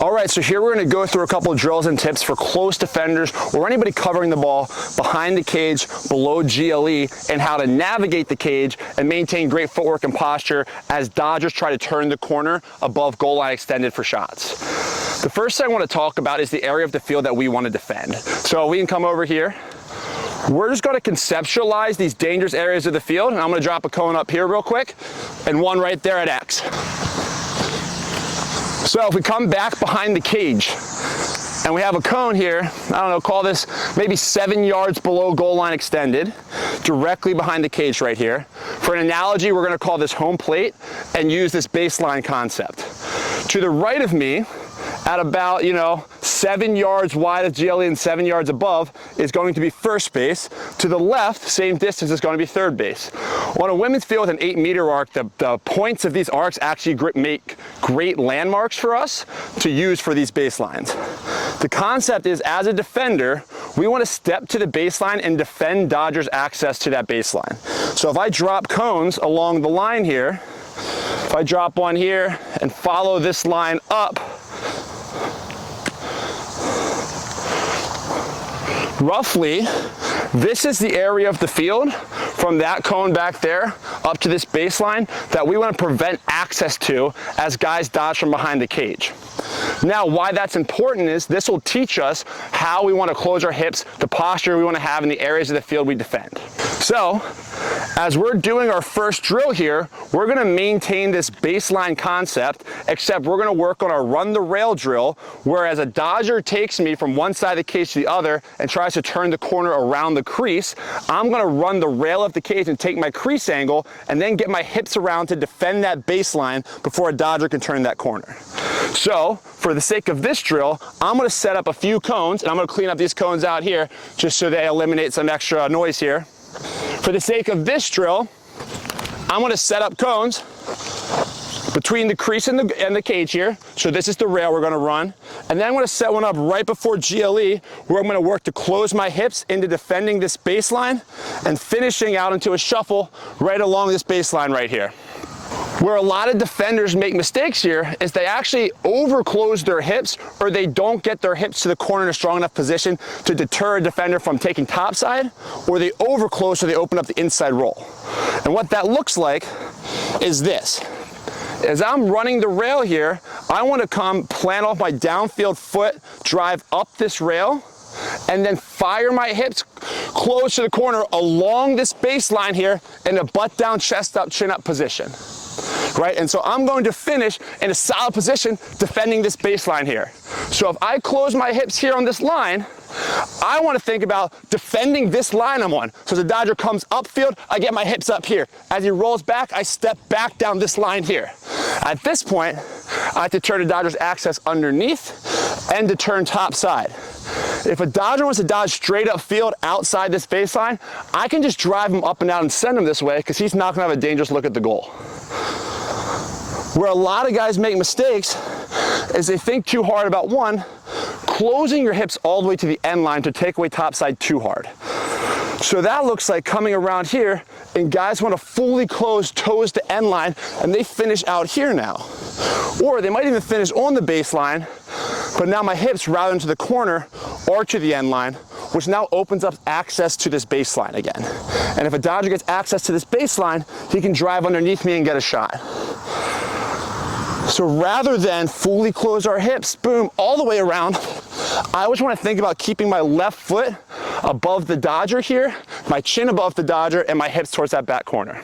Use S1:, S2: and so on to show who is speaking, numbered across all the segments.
S1: All right, so here we're going to go through a couple of drills and tips for close defenders or anybody covering the ball behind the cage, below GLE, and how to navigate the cage and maintain great footwork and posture as Dodgers try to turn the corner above goal line extended for shots. The first thing I want to talk about is the area of the field that we want to defend. So we can come over here. We're just going to conceptualize these dangerous areas of the field, and I'm going to drop a cone up here real quick and one right there at X. So if we come back behind the cage and we have a cone here, I don't know, call this maybe 7 yards below goal line extended, directly behind the cage right here. For an analogy, we're going to call this home plate and use this baseline concept. To the right of me, at about, 7 yards wide of GLE and 7 yards above is going to be first base. To the left, same distance, is going to be third base. On a women's field with an 8-meter arc, the points of these arcs actually make great landmarks for us to use for these baselines. The concept is, as a defender, we want to step to the baseline and defend Dodgers' access to that baseline. So if I drop cones along the line here, if I drop one here and follow this line up, roughly, this is the area of the field from that cone back there up to this baseline that we want to prevent access to as guys dodge from behind the cage. Now, why that's important is this will teach us how we want to close our hips, the posture we want to have in the areas of the field we defend. So, as we're doing our first drill here, we're going to maintain this baseline concept, except we're going to work on our run the rail drill, whereas a Dodger takes me from one side of the cage to the other and tries to turn the corner around the crease. I'm going to run the rail of the cage and take my crease angle and then get my hips around to defend that baseline before a Dodger can turn that corner. So, for the sake of this drill, I'm going to set up a few cones, and I'm going to clean up these cones out here just so they eliminate some extra noise here. For the sake of this drill, I'm going to set up cones between the crease and the cage here. So this is the rail we're going to run. And then I'm going to set one up right before GLE where I'm going to work to close my hips into defending this baseline and finishing out into a shuffle right along this baseline right here. Where a lot of defenders make mistakes here is they actually overclose their hips, or they don't get their hips to the corner in a strong enough position to deter a defender from taking topside, or they overclose so they open up the inside roll. And what that looks like is this. As I'm running the rail here, I want to come plant off my downfield foot, drive up this rail, and then fire my hips close to the corner along this baseline here in a butt down, chest up, chin up position. Right? And so I'm going to finish in a solid position defending this baseline here. So if I close my hips here on this line, I want to think about defending this line I'm on. So as the Dodger comes upfield, I get my hips up here. As he rolls back, I step back down this line here. At this point, I have to turn the Dodger's access underneath and to turn top side. If a Dodger wants to dodge straight up field outside this baseline, I can just drive him up and out and send him this way because he's not going to have a dangerous look at the goal. Where a lot of guys make mistakes is they think too hard about one, closing your hips all the way to the end line to take away topside too hard. So that looks like coming around here and guys want to fully close toes to end line and they finish out here now. Or they might even finish on the baseline, but now my hips route into the corner or to the end line, which now opens up access to this baseline again. And if a Dodger gets access to this baseline, he can drive underneath me and get a shot. So rather than fully close our hips, boom, all the way around, I always want to think about keeping my left foot above the Dodger here, my chin above the Dodger, and my hips towards that back corner.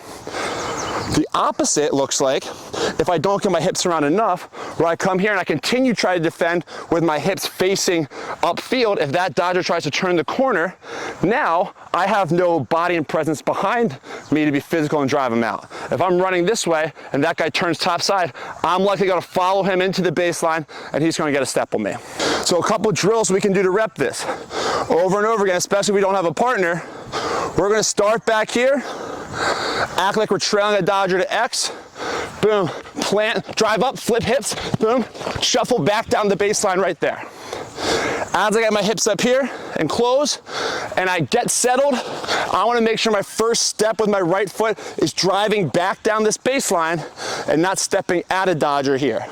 S1: The opposite looks like if I don't get my hips around enough, where I come here and I continue to try to defend with my hips facing upfield. If that Dodger tries to turn the corner, now I have no body and presence behind me to be physical and drive him out. If I'm running this way and that guy turns topside, I'm likely going to follow him into the baseline and he's going to get a step on me. So a couple drills we can do to rep this over and over again, especially if we don't have a partner. We're going to start back here, act like we're trailing a Dodger to X, boom, plant, drive up, flip hips, boom, shuffle back down the baseline right there. As I get my hips up here and close and I get settled, I want to make sure my first step with my right foot is driving back down this baseline and not stepping at a Dodger here.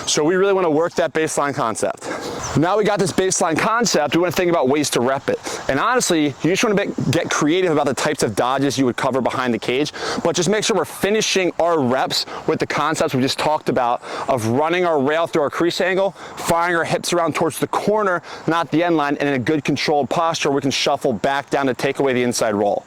S1: So we really want to work that baseline concept. Now we got this baseline concept, we want to think about ways to rep it. And honestly, you just want to get creative about the types of dodges you would cover behind the cage, but just make sure we're finishing our reps with the concepts we just talked about of running our rail through our crease angle, firing our hips around towards the corner, not the end line, and in a good controlled posture, we can shuffle back down to take away the inside roll.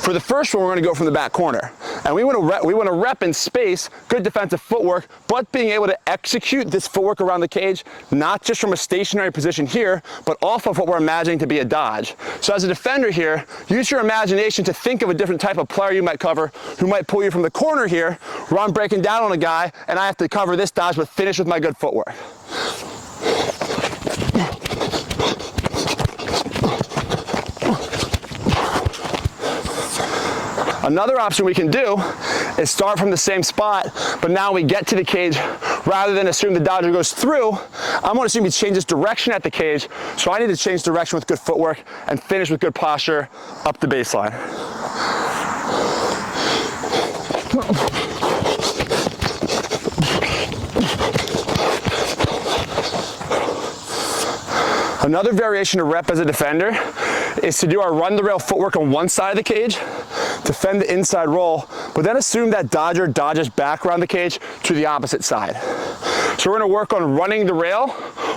S1: For the first one, we're going to go from the back corner. And we want to rep in space, good defensive footwork, but being able to execute this footwork around the cage, not just from a stationary position here, but off of what we're imagining to be a dodge. So as a defender here, use your imagination to think of a different type of player you might cover, who might pull you from the corner here, where I'm breaking down on a guy, and I have to cover this dodge, but finish with my good footwork. Another option we can do is start from the same spot, but now we get to the cage, rather than assume the dodger goes through, I'm going to assume he changes direction at the cage, so I need to change direction with good footwork and finish with good posture up the baseline. Another variation to rep as a defender is to do our run the rail footwork on one side of the cage, defend the inside roll, but then assume that dodger dodges back around the cage to the opposite side. So we're going to work on running the rail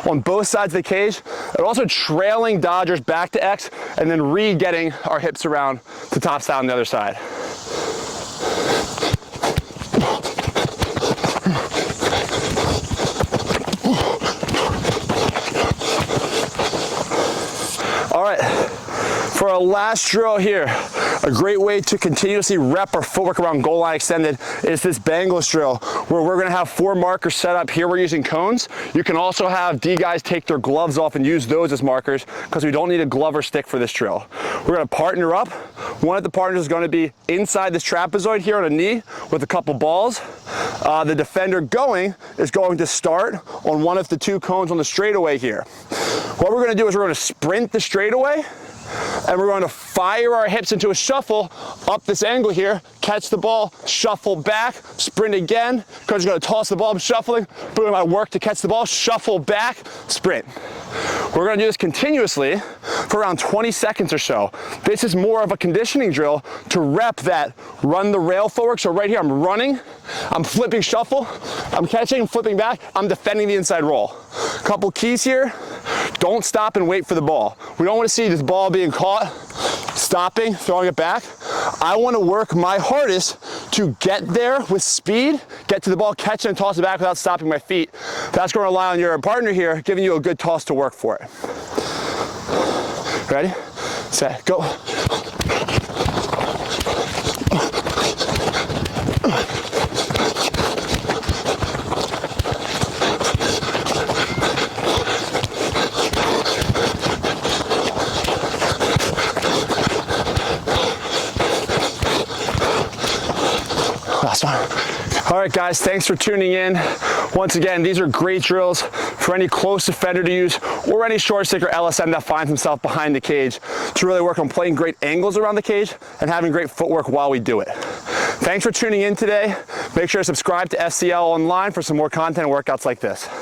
S1: on both sides of the cage, and also trailing dodgers back to X, and then re-getting our hips around to top side on the other side. All right, for our last drill here, a great way to continuously rep our footwork around goal line extended is this Bangles drill, where we're gonna have 4 markers set up. Here we're using cones. You can also have D guys take their gloves off and use those as markers, because we don't need a glove or stick for this drill. We're gonna partner up. One of the partners is gonna be inside this trapezoid here on a knee with a couple balls. The defender is going to start on one of the 2 cones on the straightaway here. What we're gonna do is we're gonna sprint the straightaway, and we're going to fire our hips into a shuffle up this angle here, catch the ball, shuffle back, sprint again. Coach is going to toss the ball, I'm shuffling, boom, I work to catch the ball, shuffle back, sprint. We're going to do this continuously for around 20 seconds or so. This is more of a conditioning drill to rep that run the rail footwork. So right here, I'm running, I'm flipping shuffle, I'm catching, flipping back, I'm defending the inside roll. Couple keys here. Don't stop and wait for the ball. We don't want to see this ball being caught, stopping, throwing it back. I want to work my hardest to get there with speed, get to the ball, catch it, and toss it back without stopping my feet. That's going to rely on your partner here giving you a good toss to work for it. Ready, set, go. Last one. All right, guys, thanks for tuning in. Once again, these are great drills for any close defender to use, or any short stick or LSM that finds himself behind the cage, to really work on playing great angles around the cage and having great footwork while we do it. Thanks for tuning in today. Make sure to subscribe to SCL Online for some more content and workouts like this.